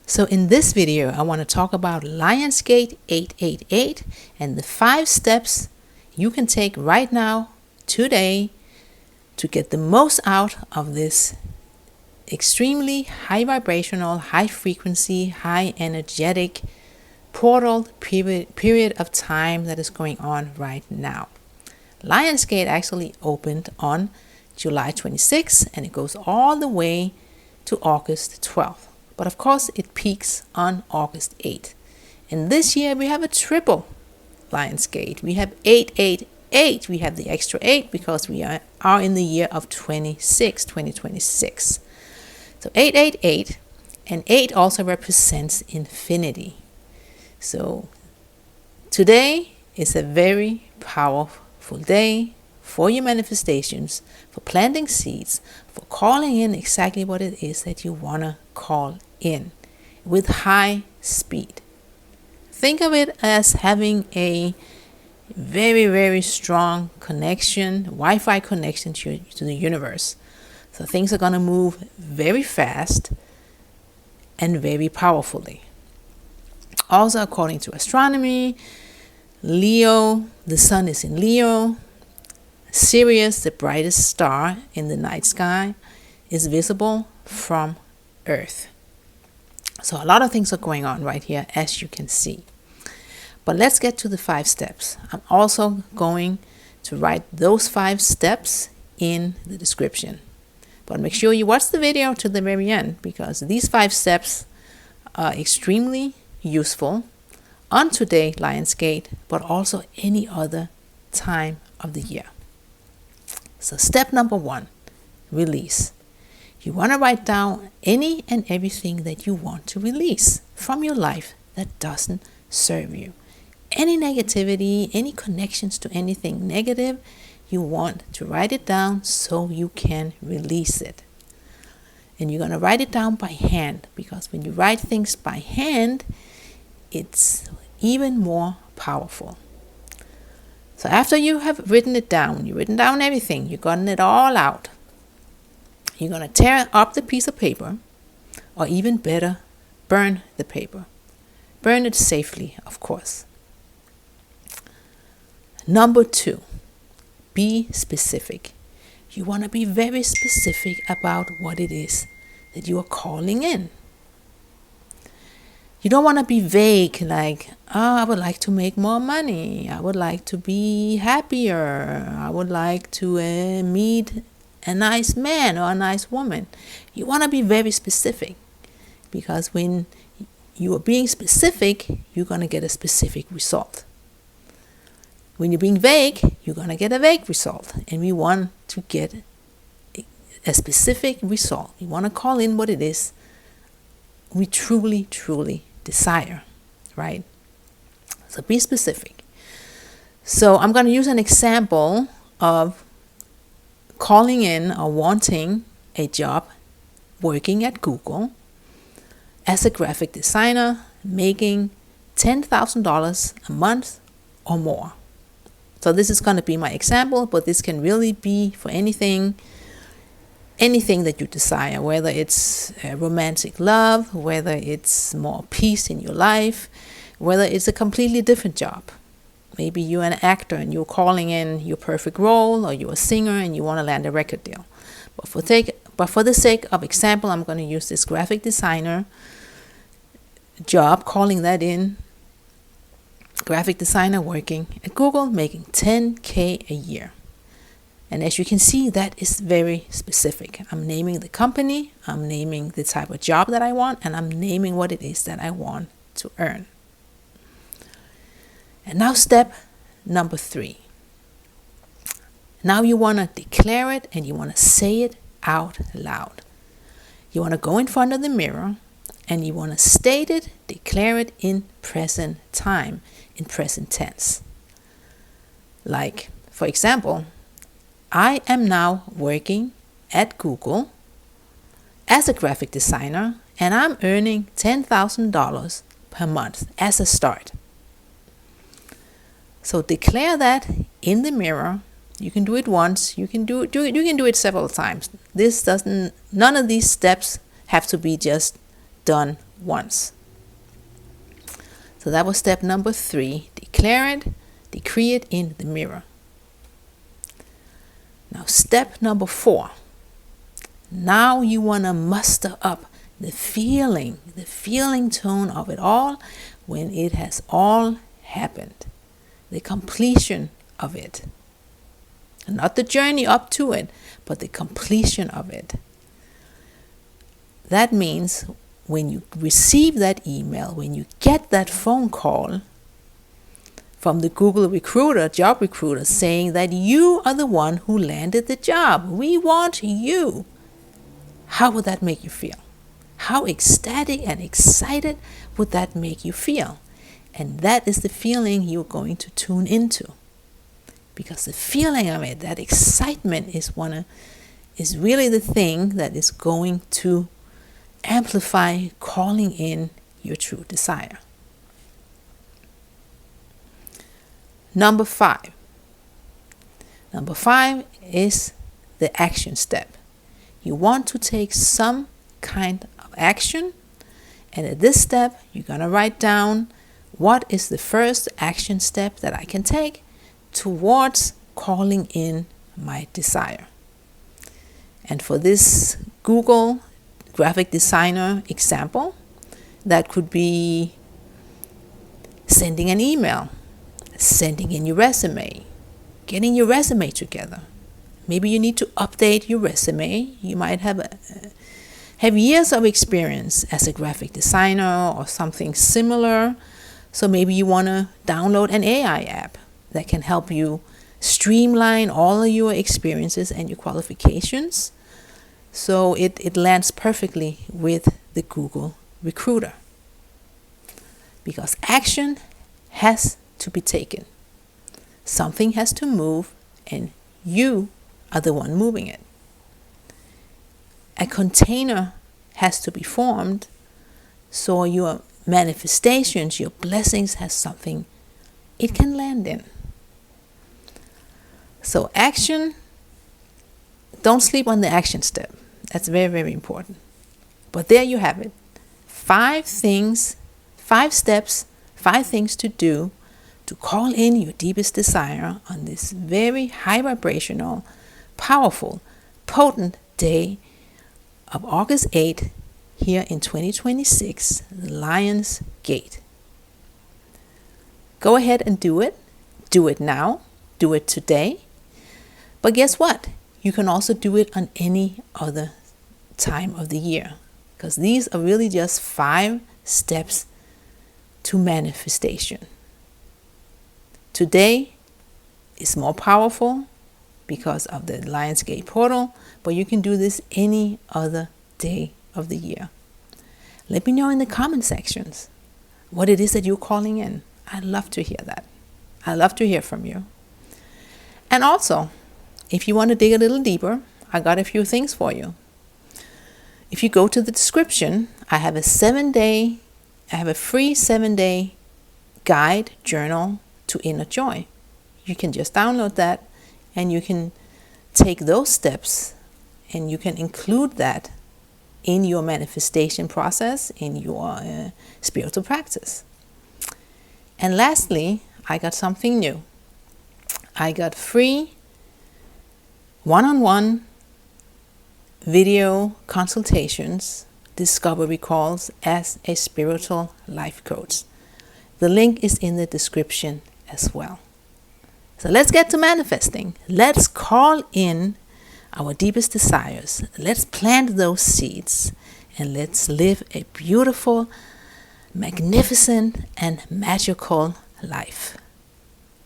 So in this video, I want to talk about Lionsgate 888 and the 5 steps you can take right now, today, to get the most out of this extremely high vibrational, high frequency, high energetic portal period of time that is going on right now. Lionsgate actually opened on July 26th and it goes all the way to August 12th. But of course, it peaks on August 8th. And this year we have a triple Lionsgate. We have 888. We have the extra 8 because we are in the year of 2026. So 888, and 8 also represents infinity. So today is a very powerful day for your manifestations, for planting seeds, for calling in exactly what it is that you want to call in with high speed. Think of it as having a very, very strong connection, Wi-Fi connection to the universe. So things are going to move very fast and very powerfully. Also, according to astronomy, Leo, the sun is in Leo. Sirius, the brightest star in the night sky, is visible from Earth. So a lot of things are going on right here, as you can see. But let's get to the 5 steps. I'm also going to write those 5 steps in the description. But make sure you watch the video to the very end, because these 5 steps are extremely useful on today, Lionsgate, but also any other time of the year. So step number 1, release. You want to write down any and everything that you want to release from your life that doesn't serve you. Any negativity, any connections to anything negative, you want to write it down so you can release it. And you're going to write it down by hand, because when you write things by hand, it's even more powerful. So after you have written it down, you've written down everything, you've gotten it all out, you're going to tear up the piece of paper, or even better, burn the paper. Burn it safely, of course. Number 2, be specific. You want to be very specific about what it is that you are calling in. You don't want to be vague, like, I would like to make more money. I would like to be happier. I would like to meet a nice man or a nice woman. You want to be very specific, because when you are being specific, you're going to get a specific result. When you're being vague, you're going to get a vague result. And we want to get a specific result. We want to call in what it is we truly, truly desire, right? So be specific. So I'm going to use an example of calling in or wanting a job working at Google as a graphic designer, making $10,000 a month or more. So this is going to be my example, but this can really be for anything that you desire, whether it's romantic love, whether it's more peace in your life, whether it's a completely different job. Maybe you're an actor and you're calling in your perfect role, or you're a singer and you want to land a record deal. But for the sake of example, I'm going to use this graphic designer job, calling that in. Graphic designer working at Google, making $10,000 a year. And as you can see, that is very specific. I'm naming the company, I'm naming the type of job that I want, and I'm naming what it is that I want to earn. And now step number 3. Now you want to declare it, and you want to say it out loud. You want to go in front of the mirror, and you want to state it, declare it in present time, in present tense. Like, for example, I am now working at Google as a graphic designer, and I'm earning $10,000 per month as a start. So declare that in the mirror. You can do it once. You can do it several times. None of these steps have to be just done once. So that was step number 3. Declare it, decree it in the mirror. Now step number 4. Now you want to muster up the feeling tone of it all when it has all happened. The completion of it. Not the journey up to it, but the completion of it. That means when you receive that email, when you get that phone call from the Google recruiter, job recruiter, saying that you are the one who landed the job. We want you. How would that make you feel? How ecstatic and excited would that make you feel? And that is the feeling you're going to tune into. Because the feeling of it, that excitement is really the thing that is going to amplify calling in your true desire. Number 5. Number 5 is the action step. You want to take some kind of action, and at this step, you're going to write down what is the first action step that I can take towards calling in my desire. And for this Google graphic designer example, that could be sending an email, sending in your resume, getting your resume together. Maybe you need to update your resume. You might have years of experience as a graphic designer or something similar. So maybe you want to download an AI app that can help you streamline all of your experiences and your qualifications, so it lands perfectly with the Google recruiter. Because action has to be taken. Something has to move, and you are the one moving it. A container has to be formed, so your manifestations, your blessings has something it can land in. So action, don't sleep on the action step. That's very, very important. But there you have it. 5 things, 5 steps, 5 things to do to call in your deepest desire on this very high vibrational, powerful, potent day of August 8th here in 2026, the Lion's Gate. Go ahead and do it. Do it now. Do it today. But guess what? You can also do it on any other time of the year, because these are really just 5 steps to manifestation. Today is more powerful because of the Lionsgate portal, but you can do this any other day of the year. Let me know in the comment sections what it is that you're calling in. I'd love to hear that. I'd love to hear from you. And also, if you want to dig a little deeper, I got a few things for you. If you go to the description, I have a free 7-day guide journal to inner joy. You can just download that, and you can take those steps, and you can include that in your manifestation process, in your spiritual practice. And lastly, I got something new. I got free one-on-one video consultations, discovery calls as a spiritual life coach. The link is in the description as well. So let's get to manifesting. Let's call in our deepest desires. Let's plant those seeds, and let's live a beautiful, magnificent, and magical life.